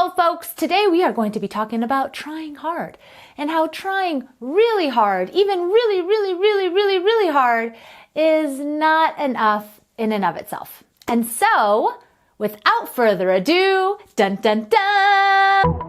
Hello folks, today we are going to be talking about trying hard and how trying really hard, even really hard, is not enough in and of itself. And so, without further ado, dun dun dun!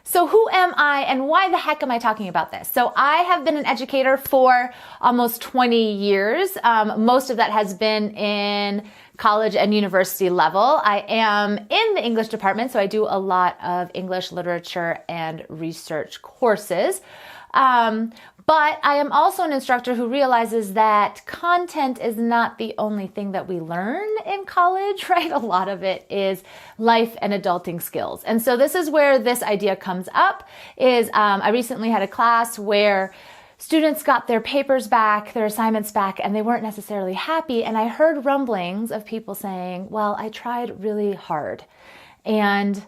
So who am I and why the heck am I talking about this? So I have been an educator for almost 20 years. Most of that has been in college and university level. I am in the English department, so I do a lot of English literature and research courses. But I am also an instructor who realizes that content is not the only thing that we learn in college, right? A lot of it is life and adulting skills. And so this is where this idea comes up is I recently had a class where students got their papers back, their assignments back, and they weren't necessarily happy. And I heard rumblings of people saying, well, I tried really hard. And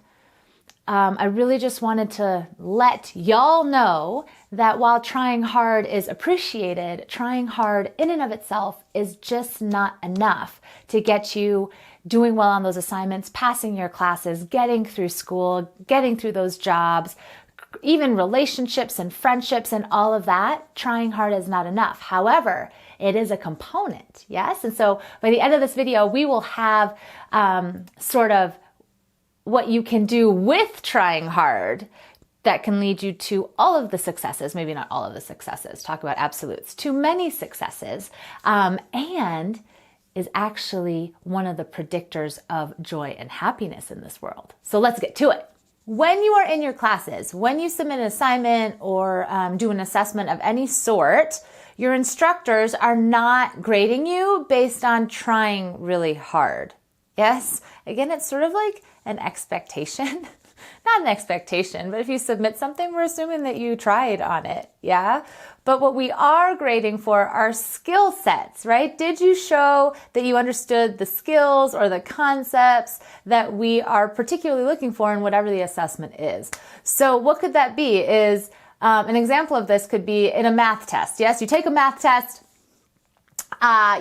I really just wanted to let y'all know that while trying hard is appreciated, trying hard in and of itself is just not enough to get you doing well on those assignments, passing your classes, getting through school, getting through those jobs, even relationships and friendships and all of that. Trying hard is not enough. However, it is a component, yes? And so by the end of this video, we will have sort of what you can do with trying hard that can lead you to all of the successes, maybe not all of the successes, talk about absolutes, to many successes, and is actually one of the predictors of joy and happiness in this world. So let's get to it. When you are in your classes, when you submit an assignment or do an assessment of any sort, your instructors are not grading you based on trying really hard. Yes? Again, it's sort of like an expectation. Not an expectation, but if you submit something, we're assuming that you tried on it, yeah? But what we are grading for are skill sets, right? Did you show that you understood the skills or the concepts that we are particularly looking for in whatever the assessment is? So what could that be is, an example of this could be in a math test. Yes, you take a math test,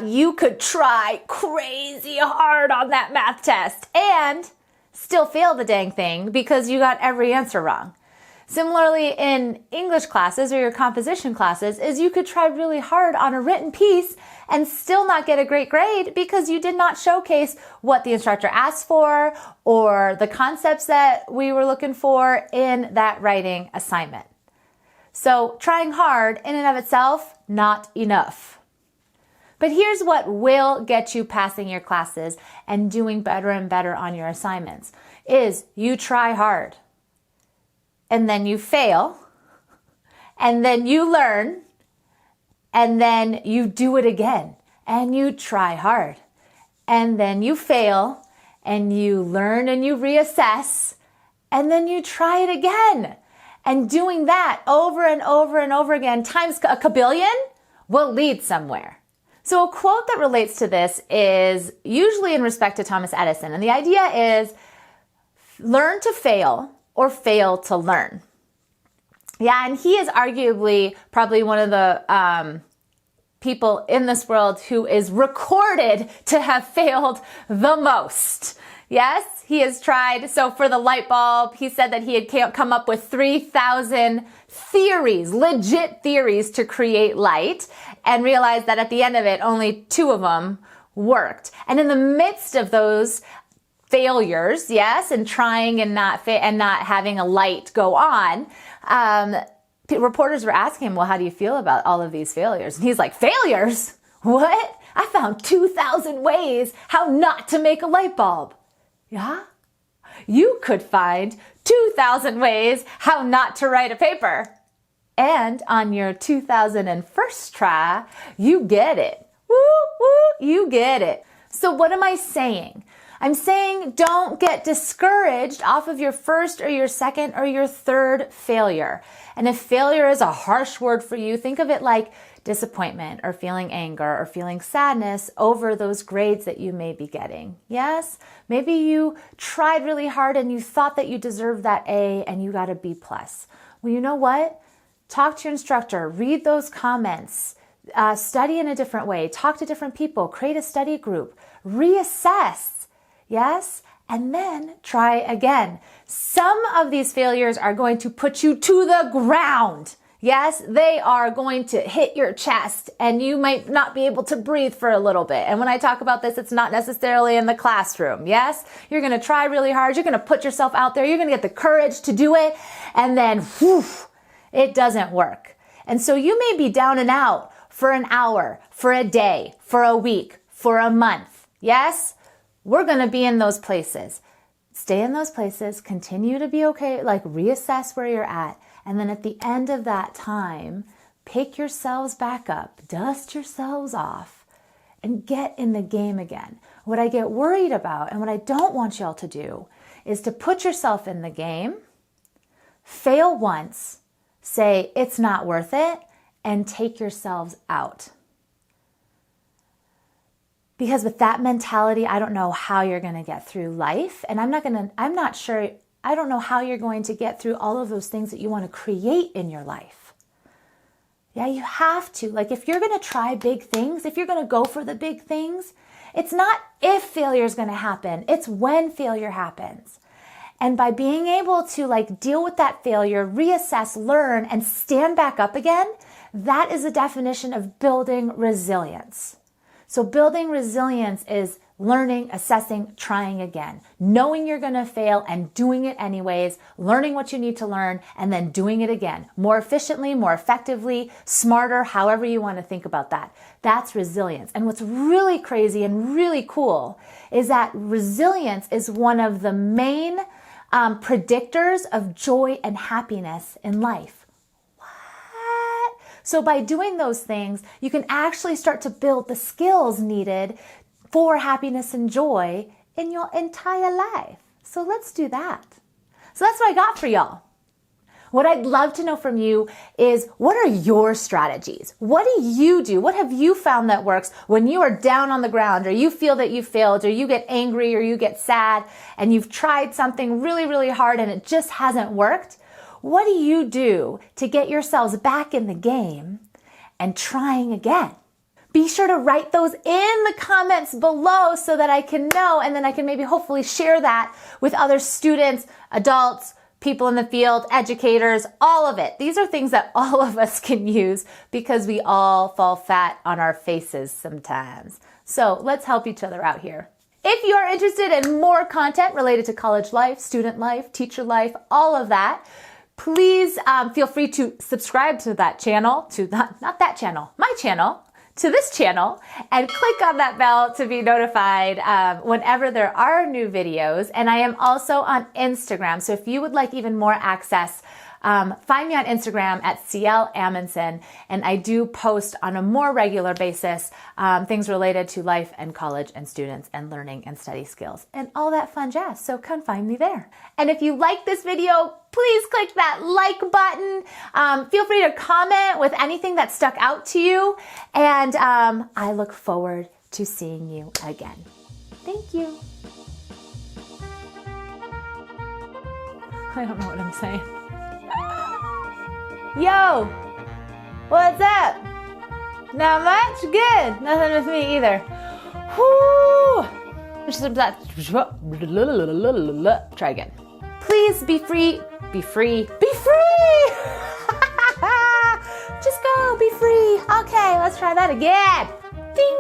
you could try crazy hard on that math test and still fail the dang thing because you got every answer wrong. Similarly, in English classes or your composition classes, is you could try really hard on a written piece and still not get a great grade because you did not showcase what the instructor asked for or the concepts that we were looking for in that writing assignment. So trying hard in and of itself, not enough. But here's what will get you passing your classes and doing better and better on your assignments is you try hard and then you fail and then you learn and then you do it again and you try hard and then you fail and you learn and you reassess and then you try it again. And doing that over and over and over again times a kabillion will lead somewhere. So a quote that relates to this is usually in respect to Thomas Edison. And the idea is learn to fail or fail to learn. Yeah, and he is arguably probably one of the people in this world who is recorded to have failed the most. Yes, he has tried. So for the light bulb, he said that he had come up with 3,000 theories, legit theories to create light, and realized that at the end of it, only 2 of them worked. And in the midst of those failures, yes, and trying and not having a light go on, reporters were asking him, well, how do you feel about all of these failures? And he's like, failures? What? I found 2,000 ways how not to make a light bulb. Yeah? You could find 2,000 ways how not to write a paper. And on your 2001st try, you get it. Woo, woo, you get it. So what am I saying? I'm saying don't get discouraged off of your first or your second or your third failure. And if failure is a harsh word for you, think of it like disappointment or feeling anger or feeling sadness over those grades that you may be getting. Yes, maybe you tried really hard and you thought that you deserved that A and you got a B+. Well, you know what? talk to your instructor, read those comments, study in a different way, talk to different people, create a study group, reassess, yes, and then try again. Some of these failures are going to put you to the ground. Yes, they are going to hit your chest and you might not be able to breathe for a little bit. And when I talk about this, it's not necessarily in the classroom. Yes, you're going to try really hard. You're going to put yourself out there. You're going to get the courage to do it. And then, whew, it doesn't work. And so you may be down and out for an hour, for a day, for a week, for a month. Yes, we're going to be in those places. Stay in those places, continue to be okay, like reassess where you're at. And then at the end of that time, pick yourselves back up, dust yourselves off, and get in the game again. What I get worried about and what I don't want y'all to do is to put yourself in the game, fail once, say it's not worth it, and take yourselves out. Because with that mentality, I don't know how you're going to get through life. And I don't know how you're going to get through all of those things that you want to create in your life. Yeah, you have to. Like if you're going to try big things, if you're going to go for the big things, it's not if failure is going to happen. It's when failure happens. And by being able to like deal with that failure, reassess, learn, and stand back up again, that is the definition of building resilience. So building resilience is learning, assessing, trying again, knowing you're going to fail and doing it anyways, learning what you need to learn, and then doing it again, more efficiently, more effectively, smarter, however you want to think about that. That's resilience. And what's really crazy and really cool is that resilience is one of the main predictors of joy and happiness in life. So by doing those things, you can actually start to build the skills needed for happiness and joy in your entire life. So let's do that. So that's what I got for y'all. What I'd love to know from you is, what are your strategies? What do you do? What have you found that works when you are down on the ground, or you feel that you failed, or you get angry, or you get sad, and you've tried something really, really hard and it just hasn't worked? What do you do to get yourselves back in the game and trying again? Be sure to write those in the comments below so that I can know, and then I can maybe hopefully share that with other students, adults, people in the field, educators, all of it. These are things that all of us can use because we all fall fat on our faces sometimes. So let's help each other out here. If you are interested in more content related to college life, student life, teacher life, all of that, please feel free to subscribe to that channel, my channel, to this channel, and click on that bell to be notified whenever there are new videos. And I am also on Instagram, so if you would like even more access, find me on Instagram at CL Amundsen, and I do post on a more regular basis things related to life and college and students and learning and study skills and all that fun jazz. So come find me there. And if you like this video, please click that like button. Feel free to comment with anything that stuck out to you. And I look forward to seeing you again. Thank you. I don't know what I'm saying. Yo, what's up? Not much? Good. Nothing with me either. Whoo! Try again. Please be free. Be free. Be free! Just go. Be free. Okay, let's try that again. Ding!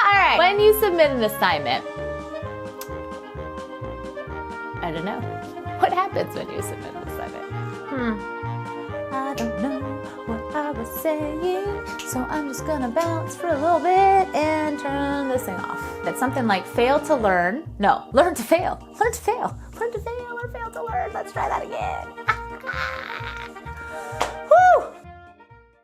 All right. When you submit an assignment, I don't know. What happens when you submit an assignment? I don't know what I was saying, so I'm just gonna bounce for a little bit and turn this thing off. It's something like fail to learn. No, learn to fail. Learn to fail. Learn to fail or fail to learn. Let's try that again.